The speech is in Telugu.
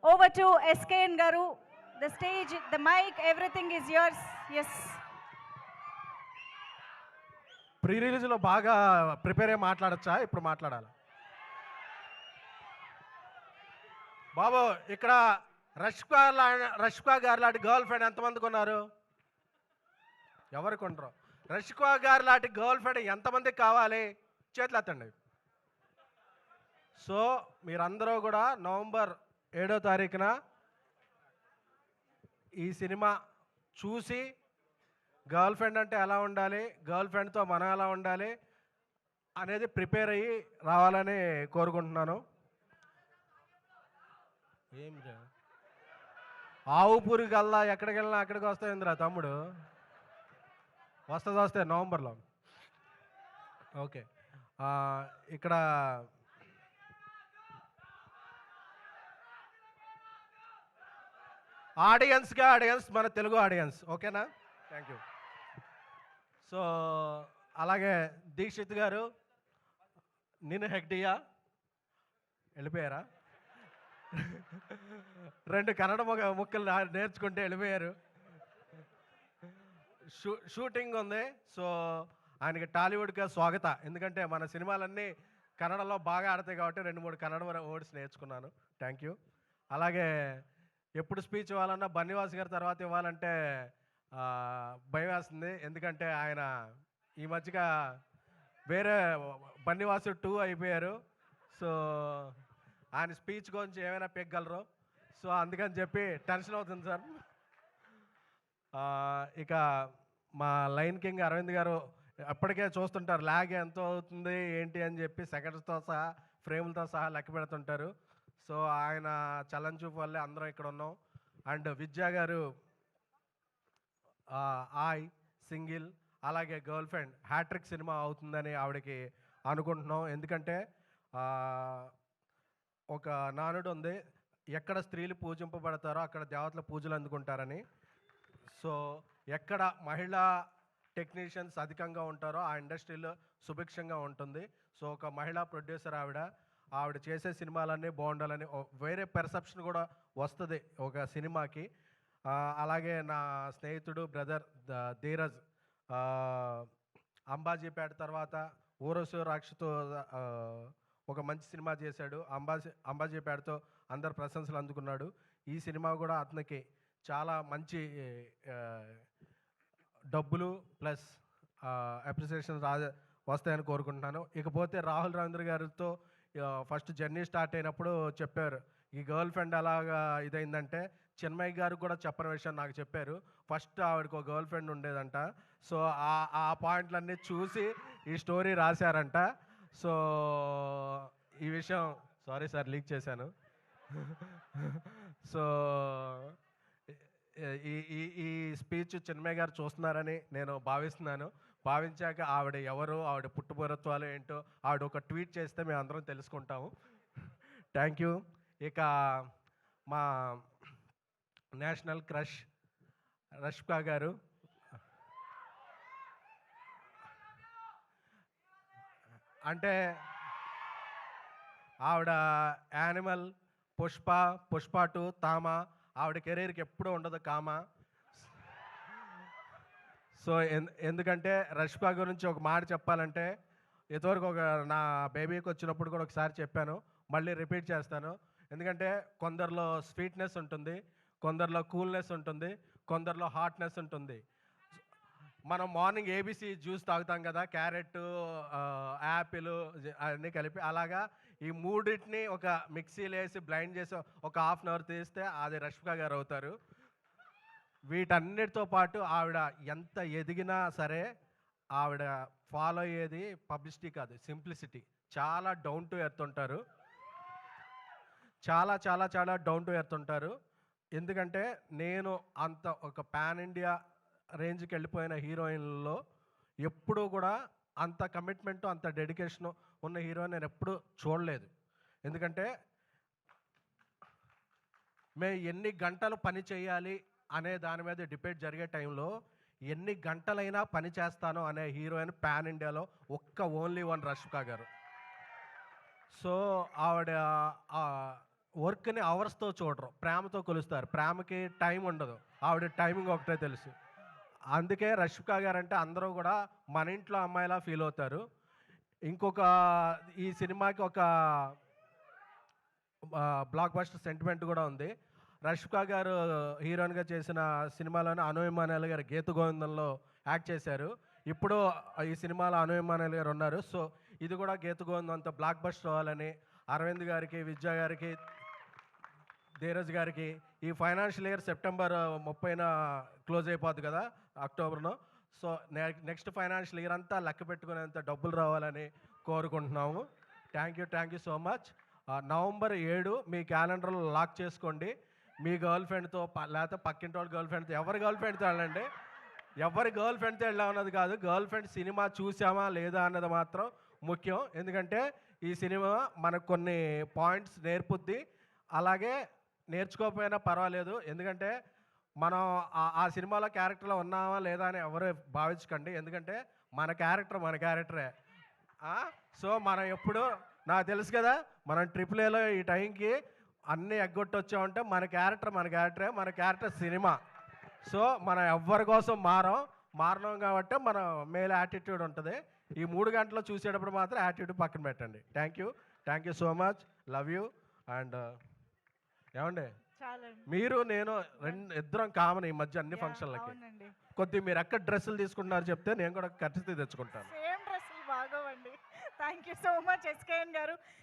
Over to SKN Garu. The stage, the mic, everything is yours. Yes. Pre రిలీజ్లో బాగా ప్రిపేర్ అయ్యి మాట్లాడచ్చా? ఇప్పుడు మాట్లాడాలి. బాబు ఇక్కడ రష్కా గారు లాంటి గర్ల్ ఫ్రెండ్ ఎంతమందికి ఉన్నారు? ఎవరికి ఉండరు? రష్కా గారు లాంటి గర్ల్ ఫ్రెండ్ ఎంతమందికి కావాలి? చేతులు ఎత్తండి. సో మీరందరూ కూడా నవంబర్ 7వ తారీఖున ఈ సినిమా చూసి గర్ల్ ఫ్రెండ్ అంటే ఎలా ఉండాలి, గర్ల్ ఫ్రెండ్తో మనం ఎలా ఉండాలి అనేది ప్రిపేర్ అయ్యి రావాలని కోరుకుంటున్నాను. ఏమిరా ఆవు పూరికి వెళ్దా, ఎక్కడికి వెళ్ళినా అక్కడికి వస్తాయిందిరా తమ్ముడు. వస్తే నవంబర్లో. ఓకే, ఇక్కడ ఆడియన్స్ మన తెలుగు ఆడియన్స్, ఓకేనా? Thank you. సో అలాగే దీక్షిత్ గారు, నేను హెగ్డియా వెళ్ళిపోయారా? 2 కన్నడ ముక్కలు నేర్చుకుంటే వెళ్ళిపోయారు. షూటింగ్ ఉంది. సో ఆయనకి టాలీవుడ్గా స్వాగత. ఎందుకంటే మన సినిమాలన్నీ కన్నడలో బాగా ఆడతాయి కాబట్టి 2-3 కన్నడ వర్డ్స్ నేర్చుకున్నాను. Thank you. అలాగే ఎప్పుడు స్పీచ్ ఇవ్వాలన్నా బన్నివాస్ గారి తర్వాత ఇవ్వాలంటే భయం వేస్తుంది. ఎందుకంటే ఆయన ఈ మధ్యగా వేరే బన్నివాసు 2 అయిపోయారు. సో ఆయన స్పీచ్ గురించి ఏమైనా పెగ్గలరు. సో అందుకని చెప్పి టెన్షన్ అవుతుంది సార్. ఇక మా లైన్ కింగ్ అరవింద్ గారు అప్పటికే చూస్తుంటారు ల్యాగ్ ఎంతో అవుతుంది ఏంటి అని చెప్పి సెకండ్స్తో సహా ఫ్రేములతో సహా లెక్క పెడుతుంటారు. సో ఆయన చలన్ చూపు వల్లే అందరం ఇక్కడ ఉన్నాం. అండ్ విద్యా గారు ఆయ్ సింగిల్ అలాగే గర్ల్ ఫ్రెండ్ హ్యాట్రిక్ సినిమా అవుతుందని ఆవిడకి అనుకుంటున్నాం. ఎందుకంటే ఒక నానుడు ఉంది, ఎక్కడ స్త్రీలు పూజింపబడతారో అక్కడ దేవతల పూజలు అందుకుంటారని. సో ఎక్కడ మహిళా టెక్నీషియన్స్ అధికంగా ఉంటారో ఆ ఇండస్ట్రీలో సుభిక్షంగా ఉంటుంది. సో ఒక మహిళా ప్రొడ్యూసర్ ఆవిడ చేసే సినిమాలన్నీ బాగుండాలని వేరే పెర్సెప్షన్ కూడా వస్తుంది ఒక సినిమాకి. అలాగే నా స్నేహితుడు బ్రదర్ ధీరజ్ అంబాజీపేట తర్వాత ఊరసు రాక్షతో ఒక మంచి సినిమా చేశాడు. అంబాజీపేటతో అందరు ప్రశంసలు అందుకున్నాడు. ఈ సినిమా కూడా అతనికి చాలా మంచి డబ్బులు ప్లస్ అప్రిసియేషన్ వస్తాయని కోరుకుంటున్నాను. ఇకపోతే రాహుల్ రవీంద్ర గారితో ఫస్ట్ జర్నీ స్టార్ట్ అయినప్పుడు చెప్పారు ఈ గర్ల్ ఫ్రెండ్ అలాగా ఇదైందంటే, చిన్మయ్య గారు కూడా చెప్పని విషయం నాకు చెప్పారు. ఫస్ట్ ఆవిడకి ఒక గర్ల్ ఫ్రెండ్ ఉండేదంట. సో ఆ పాయింట్లన్నీ చూసి ఈ స్టోరీ రాశారంట. సో ఈ విషయం సారీ సార్ లీక్ చేశాను. సో ఈ స్పీచ్ చిన్మయ్య గారు చూస్తున్నారని నేను భావిస్తున్నాను. భావించాక ఆవిడ ఎవరు, ఆవిడ పుట్టుపూర్వత్వాలు ఏంటో ఆవిడ ఒక ట్వీట్ చేస్తే మేము అందరం తెలుసుకుంటాము. Thank you. ఇక మా నేషనల్ క్రష్ రష్కా గారు, అంటే ఆవిడ యానిమల్, పుష్ప 2, తామ, ఆవిడ కెరీర్కి ఎప్పుడూ ఉండదు కామ. సో ఎందుకంటే రష్కా గురించి ఒక మాట చెప్పాలంటే, ఇంతవరకు నా బేబీకి వచ్చినప్పుడు కూడా ఒకసారి చెప్పాను, మళ్ళీ రిపీట్ చేస్తాను. ఎందుకంటే కొందరిలో స్వీట్నెస్ ఉంటుంది, కొందరిలో కూల్నెస్ ఉంటుంది, కొందరిలో హాట్నెస్ ఉంటుంది. మనం మార్నింగ్ ఏబీసీ జ్యూస్ తాగుతాం కదా, క్యారెట్, యాపిల్ అన్నీ కలిపి, అలాగా ఈ మూడింటిని ఒక మిక్సీలో వేసి బ్లైండ్ చేసి ఒక హాఫ్ అన్ అవర్ తీస్తే అది రష్మిక గారు అవుతారు. వీటన్నిటితో పాటు ఆవిడ ఎంత ఎదిగినా సరే ఆవిడ ఫాలో అయ్యేది పబ్లిసిటీ కాదు, సింప్లిసిటీ. చాలా డౌన్ టు ఎర్త్ ఉంటారు, చాలా చాలా చాలా డౌన్ టు ఎర్త్ ఉంటారు. ఎందుకంటే నేను అంత ఒక పాన్ ఇండియా రేంజ్కి వెళ్ళిపోయిన హీరోయిన్లలో ఎప్పుడూ కూడా అంత కమిట్మెంటు అంత డెడికేషను ఉన్న హీరోయిన్ నేను ఎప్పుడూ చూడలేదు. ఎందుకంటే మేము ఎన్ని గంటలు పని చేయాలి అనే దాని మీద డిబేట్ జరిగే టైంలో ఎన్ని గంటలైనా పని చేస్తాను అనే హీరోయిన్ పాన్ ఇండియాలో ఓన్లీ వన్ రష్మిక గారు. సో ఆవిడ వర్క్ని అవర్స్తో చూడరు, ప్రేమతో కొలుస్తారు. ప్రేమకి టైం ఉండదు, ఆవిడ టైమింగ్ ఒకటే తెలుసు. అందుకే రష్మిక గారు అంటే అందరూ కూడా మన ఇంట్లో అమ్మాయిలా ఫీల్ అవుతారు. ఇంకొక ఈ సినిమాకి ఒక బ్లాక్ బస్టర్ సెంటిమెంట్ కూడా ఉంది. రష్మిక గారు హీరోయిన్గా చేసిన సినిమాలోనే అను ఇమానుయేల్ గారు గీత గోవిందంలో యాక్ట్ చేశారు. ఇప్పుడు ఈ సినిమాలో అను ఇమానుయేల్ గారు ఉన్నారు. సో ఇది కూడా గీత గోవిందంతో బ్లాక్ బస్టర్ అవ్వాలని అరవింద్ గారికి, విద్యా గారికి, ధీరజ్ గారికి ఈ ఫైనాన్షియల్ ఇయర్ సెప్టెంబర్ 30న క్లోజ్ అయిపోద్ది కదా, అక్టోబర్లో. సో నెక్స్ట్ ఫైనాన్షియల్ ఇయర్ అంతా లెక్క పెట్టుకునేంత డబ్బులు రావాలని కోరుకుంటున్నాము. Thank you so much. November 7 మీ క్యాలెండర్లో లాక్ చేసుకోండి. మీ గర్ల్ ఫ్రెండ్తో లేకపోతే పక్కింటి వాళ్ళ గర్ల్ ఫ్రెండ్తో, ఎవరి గర్ల్ ఫ్రెండ్తో వెళ్ళండి. ఎవరి గర్ల్ ఫ్రెండ్తో వెళ్ళాం అన్నది కాదు, గర్ల్ ఫ్రెండ్ సినిమా చూసామా లేదా అన్నది మాత్రం ముఖ్యం. ఎందుకంటే ఈ సినిమా మనకు కొన్ని పాయింట్స్ నేర్పుద్ది. అలాగే నేర్చుకోకపోయినా పర్వాలేదు, ఎందుకంటే మనం ఆ సినిమాలో క్యారెక్టర్లో ఉన్నామా లేదా అని ఎవరు భావించకండి. ఎందుకంటే మన క్యారెక్టరే. సో మనం ఎప్పుడు, నాకు తెలుసు కదా, మనం AAAలో ఈ టైంకి అన్నీ ఎగ్గొట్టొచ్చామంటే మన క్యారెక్టర్ సినిమా. సో మనం ఎవ్వరి కోసం మారడం కాబట్టి మన మేల్ యాటిట్యూడ్ ఉంటుంది. ఈ 3 గంటలు చూసేటప్పుడు మాత్రం యాటిట్యూడ్ పక్కన పెట్టండి. Thank you so much. Love you. And ఏమండి, మీరు నేను ఇద్దరం కామన్ ఈ మధ్య అన్ని ఫంక్షన్లకి. కొద్దిగా మీరు ఎక్కడ డ్రెస్సులు తీసుకుంటున్నారు చెప్తే నేను కూడా ఖర్చు తెచ్చుకుంటాను. సేమ్ డ్రెస్సులు బాగోవండి. Thank you so much SKN గారు.